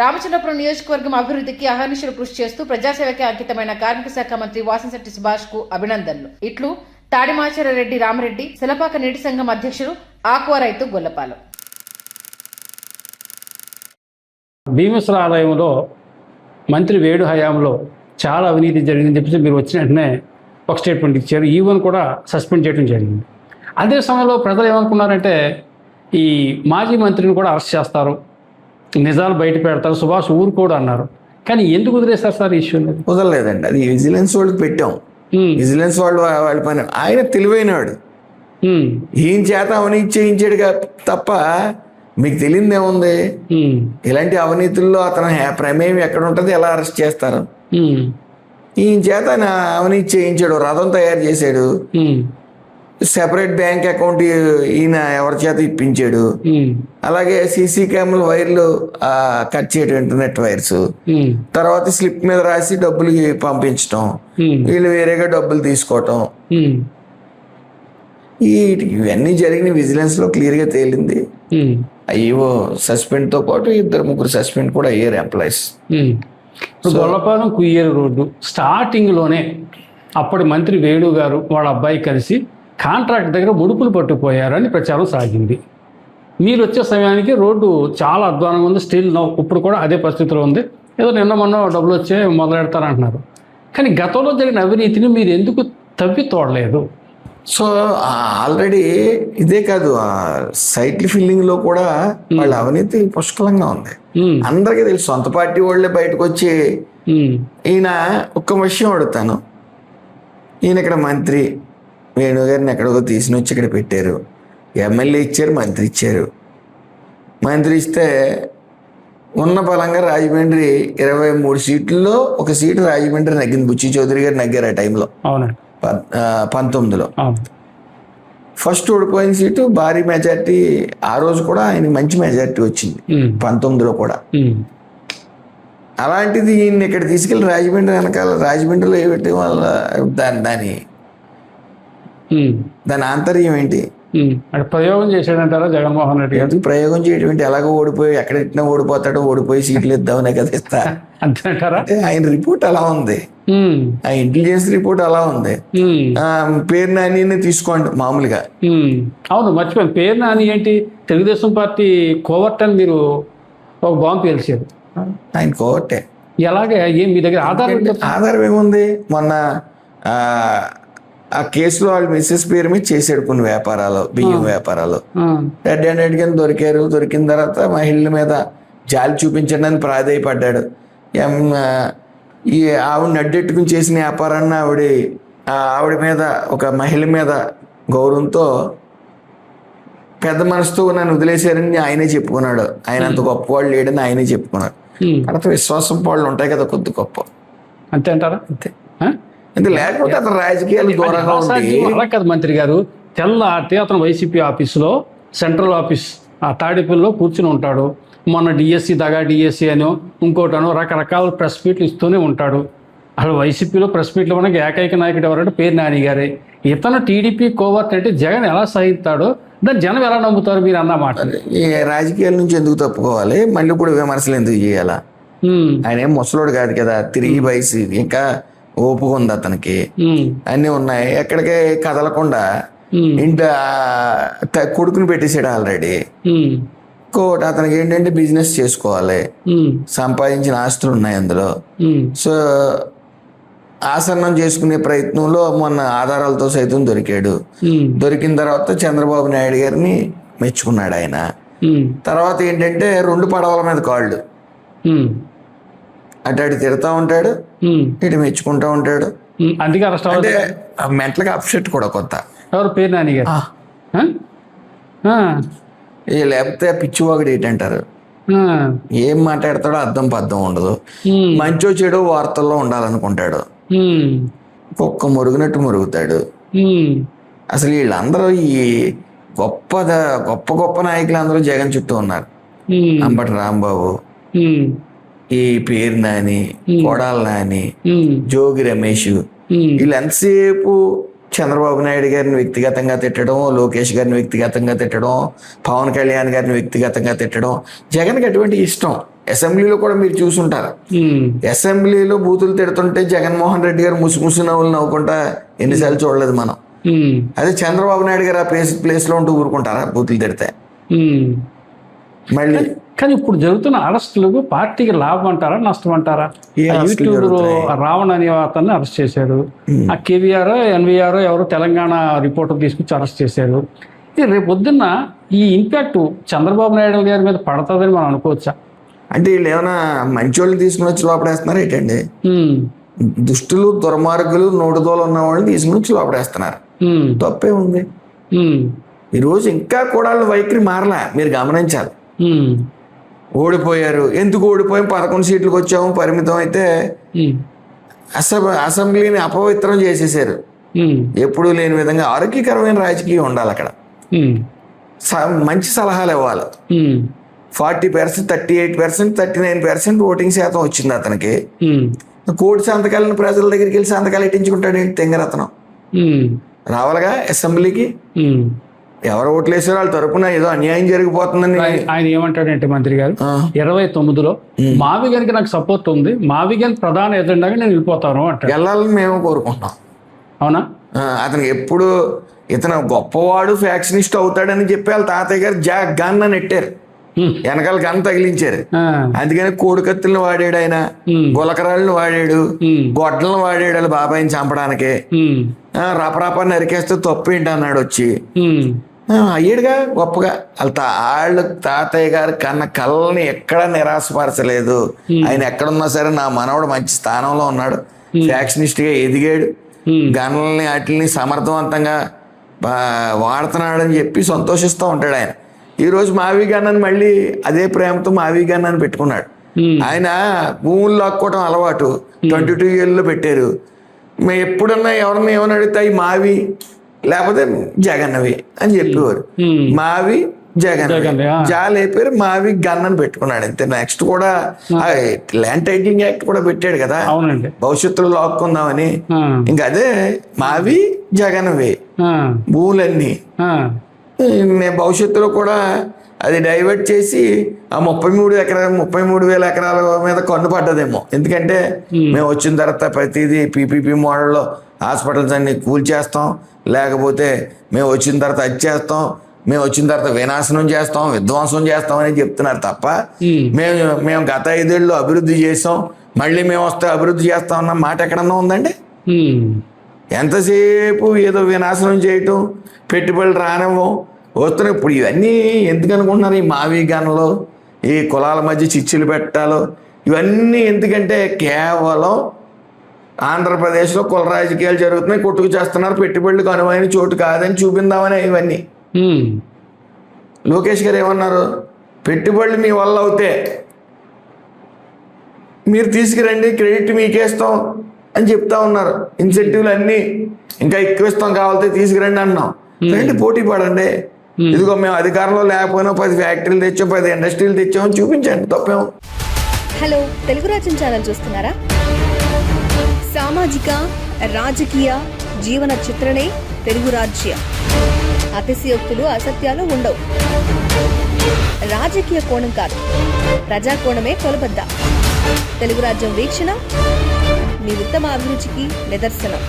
రామచంద్రపురం నియోజకవర్గం అభివృద్ధికి అహర్నిశలు కృషి చేస్తూ ప్రజాసేవకి అంకితమైన కార్మిక శాఖ మంత్రి వాసంశెట్టి సుభాష్ కు అభినందనలు. ఇట్లు తాడిమాచర రెడ్డి రామరెడ్డి, శిలపాక నీటి సంఘం అధ్యక్షుడు ఆక్వా రైతు గొల్లపాలెం. భీమేశ్వర ఆలయంలో మంత్రి వేడు హయాంలో చాలా అవినీతి జరిగిందని చెప్పేసి మీరు వచ్చిన వెంటనే ఒక స్టేట్మెంట్ ఇచ్చారు. ఈవెన్ కూడా సస్పెండ్ చేయడం జరిగింది. అదే సమయంలో ప్రజలు ఏమనుకున్నారంటే ఈ మాజీ మంత్రిని కూడా అరెస్ట్ చేస్తారు, నిజాలు బయట పెడతారు, సుభాష్ ఊరుకోడు అన్నారు. కానీ ఎందుకు వదిలేస్తారు సార్ ఇష్యూ? వదలలేదండి, అది విజిలెన్స్ వాళ్ళకి పెట్టాం. విజిలెన్స్ వాళ్ళు వాళ్ళ పని. ఆయన తెలివైనవాడు, ఈయన చేత అవినీతి చేయించాడు తప్ప మీకు తెలియదేముంది. ఇలాంటి అవినీతుల్లో అతను ప్రమేయం ఎక్కడ ఉంటుంది, ఎలా అరెస్ట్ చేస్తారు? ఈయన చేత అవినీతి చేయించాడు, రథం తయారు చేశాడు, సెపరేట్ బ్యాంక్ అకౌంట్ ఈయన ఎవరి చేత ఇప్పించాడు. అలాగే సీసీ కెమెరా వైర్లు కట్ చేయడం, ఇంటర్నెట్ వైర్స్, తర్వాత స్లిప్ మీద రాసి డబ్బులు పంపించడం, వీళ్ళు వేరేగా డబ్బులు తీసుకోవటం, ఇవన్నీ జరిగిన విజిలెన్స్ లో క్లియర్ గా తేలింది. అయ్యో సస్పెండ్ తో పాటు 2-3 సస్పెండ్ కూడా అయ్యారు employees. Gollapalem Kuyyeru road starting లోనే అప్పటి మంత్రి వేణు గారు వాళ్ళ అబ్బాయి కలిసి కాంట్రాక్ట్ దగ్గర ముడుపులు పట్టుకుపోయారని ప్రచారం సాగింది. మీరు వచ్చే సమయానికి రోడ్డు చాలా అధ్వానంగా ఉంది. స్టిల్ ఇప్పుడు కూడా అదే పరిస్థితిలో ఉంది. ఏదో నిన్న మొన్న డబ్బులు వచ్చే మొదలెడతారంటున్నారు. కానీ గతంలో జరిగిన అవినీతిని మీరు ఎందుకు తవ్వి తోడలేదు? సో ఆల్రెడీ ఇదే కాదు, సైట్లు ఫిల్లింగ్ లో కూడా వాళ్ళ అవినీతి పుష్కలంగా ఉంది. అందరికీ తెలుసు. సొంత పార్టీ వాళ్ళే బయటకు వచ్చి ఈయన ఒక్క విషయం అడుగుతాను, ఈయన ఇక్కడ మంత్రి వేణు గారిని ఎక్కడికో తీసుకుని వచ్చి ఇక్కడ పెట్టారు, ఎమ్మెల్యే ఇచ్చారు, మంత్రి ఇచ్చారు. మంత్రి ఇస్తే ఉన్న బలంగా రాజమండ్రి 23 సీట్లలో ఒక సీటు రాజమండ్రి నగ్గింది. బుచ్చి చౌదరి గారు నగ్గారు ఆ టైంలో 19లో. ఫస్ట్ ఓడిపోయిన సీటు భారీ మెజార్టీ. ఆ రోజు కూడా ఆయన మంచి మెజార్టీ వచ్చింది 19లో కూడా. అలాంటిది ఈయన ఇక్కడ తీసుకెళ్ళి రాజమండ్రి వెనకాల రాజమండ్రిలో ఏమిటి వాళ్ళ దాని ఆంతర్యం ఏంటి? ప్రయోగం చేశాడంటారా జగన్మోహన్ రెడ్డి గారు? ప్రయోగం చేయడం ఎలాగో ఓడిపోయి ఎక్కడ ఇట్లా ఓడిపోతాడో, ఓడిపోయి సీట్లు ఇద్దామనే కదా ఇస్తా అంటారా? ఆయన రిపోర్ట్ అలా ఉంది, ఆ ఇంటెలిజెన్స్ రిపోర్ట్ అలా ఉంది. పేరు నాని తీసుకోండి మామూలుగా. అవును, మర్చిపోయాను. పేరు నాని ఏంటి, తెలుగుదేశం పార్టీ కోవర్ట్ అని మీరు ఒక బాంబు పేల్చారు. ఆయన కోవర్టే. ఎలాగే ఏం మీ దగ్గర ఆధారం ఏముంది? మొన్న ఆ కేసులో వాళ్ళు మిస్సెస్ పేరు మీద చేసాడు కొన్ని వ్యాపారాలు, బియ్యం వ్యాపారాలు. రెడ్ హ్యాండెడ్ కింద దొరికారు. దొరికిన తర్వాత మహిళల మీద జాలి చూపించడానికి ప్రాధేయపడ్డాడు. ఈ ఆవిడని అడ్డెట్టుకుని చేసిన వ్యాపారాన్ని ఆవిడ మీద, ఒక మహిళ మీద గౌరవంతో పెద్ద మనసుతో నన్ను వదిలేశారని ఆయనే చెప్పుకున్నాడు. ఆయన అంత గొప్పవాళ్ళు లేడని ఆయనే చెప్పుకున్నాడు. తర్వాత విశ్వాసం వాళ్ళు ఉంటాయి కదా కొద్ది గొప్ప, అంతే అంటారా? అంతే. లేకపోతే అతను రాజకీయాలు దూరంగా ఉంటాయి. అలా కదా మంత్రి గారు, తెల్లారితే అతను వైసీపీ ఆఫీసులో, సెంట్రల్ ఆఫీస్ ఆ తాడేపల్లిలో కూర్చుని ఉంటాడు. మొన్న డిఎస్సి దగా డిఎస్సి అనో ఇంకోటనో రకరకాల ప్రెస్ మీట్లు ఇస్తూనే ఉంటాడు. అసలు వైసీపీలో ప్రెస్ మీట్లు మనకి ఏకైక నాయకుడు ఎవరంటే పేరు నాని గారే. ఇతను టీడీపీ కోవర్ట్ అంటే జగన్ ఎలా సహిస్తాడో, దాన్ని జనం ఎలా నమ్ముతారు మీరు అన్నమాట? ఈ రాజకీయాల నుంచి ఎందుకు తప్పుకోవాలి, మళ్ళీ ఇప్పుడు విమర్శలు ఎందుకు చేయాలా? ఆయన ఏం ముసలోడు కాదు కదా, తిరిగి వయసు, ఇంకా ఓపుగా ఉంది అతనికి, అన్నీ ఉన్నాయి. ఎక్కడికే కదలకుండా ఇంట కొడుకుని పెట్టేసాడు ఆల్రెడీ. ఇంకోటి అతనికి ఏంటంటే బిజినెస్ చేసుకోవాలి, సంపాదించిన ఆస్తులు ఉన్నాయి అందులో. సో ఆసన్నం చేసుకునే ప్రయత్నంలో మొన్న ఆధారాలతో సైతం దొరికాడు. దొరికిన తర్వాత చంద్రబాబు నాయుడు గారిని మెచ్చుకున్నాడు ఆయన. తర్వాత ఏంటంటే 2 పడవల మీద కాళ్ళు, అటు తిడతా ఉంటాడు, ఇటు మెచ్చుకుంటా ఉంటాడు. అందుకే అంటే మెంటల్గా అప్సెట్ కూడా కొత్త. ఎవరు? పేరు నాని గారు. లేకపోతే పిచ్చివాగుడు ఏంటంటారు, ఏం మాట్లాడతాడో అర్థం పర్థం ఉండదు. మంచో చెడో వార్తల్లో ఉండాలనుకుంటాడు, ఒక్క మురుగునట్టు మురుగుతాడు. అసలు వీళ్ళందరూ ఈ గొప్ప గొప్ప గొప్ప నాయకులు అందరూ జగన్ చుట్టూ ఉన్నారు. అంబటి రాంబాబు, ఈ పేరు నాని, కొడాల నాని, జోగి రమేష్, వీళ్ళు ఎంతసేపు చంద్రబాబు నాయుడు గారిని వ్యక్తిగతంగా తిట్టడం, లోకేష్ గారిని వ్యక్తిగతంగా తిట్టడం, పవన్ కళ్యాణ్ గారిని వ్యక్తిగతంగా తిట్టడం. జగన్కి అటువంటి ఇష్టం. అసెంబ్లీలో కూడా మీరు చూసుంటారు. అసెంబ్లీలో బూతులు తిడుతుంటే జగన్మోహన్ రెడ్డి గారు ముసి నవ్వులు నవ్వుకుంటా ఎన్నిసార్లు చూడలేదు మనం. అదే చంద్రబాబు నాయుడు గారు ఆ ప్లేస్లో ఉంటూ ఊరుకుంటారా బూతులు తిడితే? మళ్ళీ కానీ ఇప్పుడు జరుగుతున్న అరెస్టులు పార్టీకి లాభం అంటారా నష్టం అంటారా? యూట్యూబ్ రావణ్ అనే అతన్ని అరెస్ట్ చేశారు. ఆ కేవీఆర్ ఎన్వీఆర్ ఎవరు తెలంగాణ రిపోర్టర్ తీసుకొచ్చి అరెస్ట్ చేశారు. ఇది రేపు పొద్దున్న ఈ ఇంపాక్ట్ చంద్రబాబు నాయుడు గారి మీద పడుతుందని మనం అనుకోవచ్చా? అంటే వీళ్ళు ఏమైనా మంచి వాళ్ళు తీసుకుని వచ్చి లోపడేస్తున్నారు ఏంటండి? దుష్టులు దుర్మార్గులు నోటుదోలు ఉన్న వాళ్ళని తీసుకుని వచ్చి లోపడేస్తున్నారు. తప్పే ఉంది. ఈరోజు ఇంకా కూడా వైఖరి మారలా, మీరు గమనించాలి. ఓడిపోయారు. ఎందుకు ఓడిపోయాం? 11 సీట్లకు వచ్చాము పరిమితం అయితే అసెంబ్లీని అపవిత్రం చేసేసారు. ఎప్పుడూ లేని విధంగా ఆరోగ్యకరమైన రాజకీయం ఉండాలి అక్కడ. మంచి సలహాలు ఇవ్వాలి. 40%, 38%, 39% ఓటింగ్ శాతం వచ్చింది అతనికి. కోటి సంతకాలను ప్రజల దగ్గరికి వెళ్ళి సంతకాలు ఎట్టించుకుంటాడు ఏంటి తెంగరత్నం? రావాలిగా అసెంబ్లీకి. ఎవరు ఓట్లు వేసారో వాళ్ళ తరపున ఏదో అన్యాయం జరిగిపోతుందని ఆయన ఏమంటాడంటే మంత్రి గారు 29లో మావిగన్కి నాకు సపోర్ట్ ఉంది, మావిగన్ ప్రధాన ఎజెండాగా నేను వెళ్ళిపోతాను అంటాడు. వెళ్ళాలని మేము కోరుకుంటున్నాం. అవునా? అతనికి ఎప్పుడు ఇతను గొప్పవాడు ఫ్యాక్షనిస్ట్ అవుతాడని చెప్పి వాళ్ళ తాతయ్య గారు గన్ అని నెట్టారు, వెనకాల గన్ తగిలించారు. అందుకని కోడికత్తులను వాడాడు, ఆయన గులకరాళ్ళను వాడాడు, గొడ్డలను వాడాడు వాళ్ళ బాబాయిని చంపడానికి. రపరప నరికేస్తే తప్పు ఏంటి అన్నాడు వచ్చి. అయ్యాడుగా గొప్పగా. వాళ్ళ తాతయ్య గారు కన్న కళ్ళని ఎక్కడ నిరాశపరచలేదు. ఆయన ఎక్కడున్నా సరే నా మనవడు మంచి స్థానంలో ఉన్నాడు, ఫ్యాక్షనిస్ట్ గా ఎదిగాడు, గన్లని వాటిని సమర్థవంతంగా వాడుతున్నాడని చెప్పి సంతోషిస్తూ ఉంటాడు ఆయన. ఈరోజు మావి గన్నని మళ్ళీ అదే ప్రేమతో మావి గన్నని పెట్టుకున్నాడు. ఆయన భూములు లాక్కోవటం అలవాటు 22 ఏళ్ళలో పెట్టారు. మేము ఎప్పుడన్నా ఎవరన్నా ఏమని అడిగితే అవి మావి లేకపోతే జగన్నవి అని చెప్పేవారు. మావి జగన్ జాలేపారు, మావి గన్నని పెట్టుకున్నాడు అంతే. నెక్స్ట్ కూడా ల్యాండ్ టైటిలింగ్ యాక్ట్ కూడా పెట్టాడు కదా భవిష్యత్తులో లాక్కుందామని. ఇంకా అదే మావి జగన్వి భూములన్నీ. భవిష్యత్తులో కూడా అది డైవర్ట్ చేసి ఆ 33,000 ఎకరాల మీద కన్ను పడ్డదేమో. ఎందుకంటే మేము వచ్చిన తర్వాత ప్రతిదీ PPP మోడల్లో హాస్పిటల్స్ అన్ని కూల్చేస్తాం, లేకపోతే మేము వచ్చిన తర్వాత అది చేస్తాం, మేము వచ్చిన తర్వాత వినాశనం చేస్తాం, విధ్వంసం చేస్తాం అని చెప్తున్నారు తప్ప మేము గత 5 ఏళ్ళు అభివృద్ధి చేసాం, మళ్ళీ మేము వస్తే అభివృద్ధి చేస్తాం అన్న మాట ఎక్కడన్నా ఉందండి? ఎంతసేపు ఏదో వినాశనం చేయటం, పెట్టుబడులు రానివ్వం, వస్తున్నాయి. ఇప్పుడు ఇవన్నీ ఎందుకు అనుకుంటున్నారు? ఈ మావి గన్లో ఈ కులాల మధ్య చిచ్చులు పెట్టాలో ఇవన్నీ ఎందుకంటే కేవలం ఆంధ్రప్రదేశ్లో కుల రాజకీయాలు జరుగుతున్నాయి, కొట్టుకు చేస్తున్నారు, పెట్టుబడులకు అనువైన చోటు కాదని చూపిందామని ఇవన్నీ. లోకేష్ గారు ఏమన్నారు? పెట్టుబడులు మీ వల్ల అవుతే మీరు తీసుకురండి, క్రెడిట్ మీకేస్తాం అని చెప్తా ఉన్నారు. ఇన్సెంటివ్లు అన్నీ ఇంకా ఎక్కువ ఇస్తాం, కావాలంటే తీసుకురండి అన్నాం. రండి పోటీ పడండి. ఇదిగో మేము అధికారంలో లేకపోయినా 10 ఫ్యాక్టరీలు తెచ్చాం, 10 ఇండస్ట్రీలు తెచ్చామని చూపించండి, తప్పేమో. హలో, తెలుగు రాజ్యం ఛానల్ చూస్తున్నారా? సామాజిక రాజకీయ జీవన చిత్రణే తెలుగు రాజ్యం. అతిశయోక్తులు అసత్యాలు ఉండవు. రాజకీయ కోణం కాదు, ప్రజా కోణమే కొలబద్ద. తెలుగు రాజ్యం వీక్షణ మీ ఉత్తమ అభిరుచికి నిదర్శనం.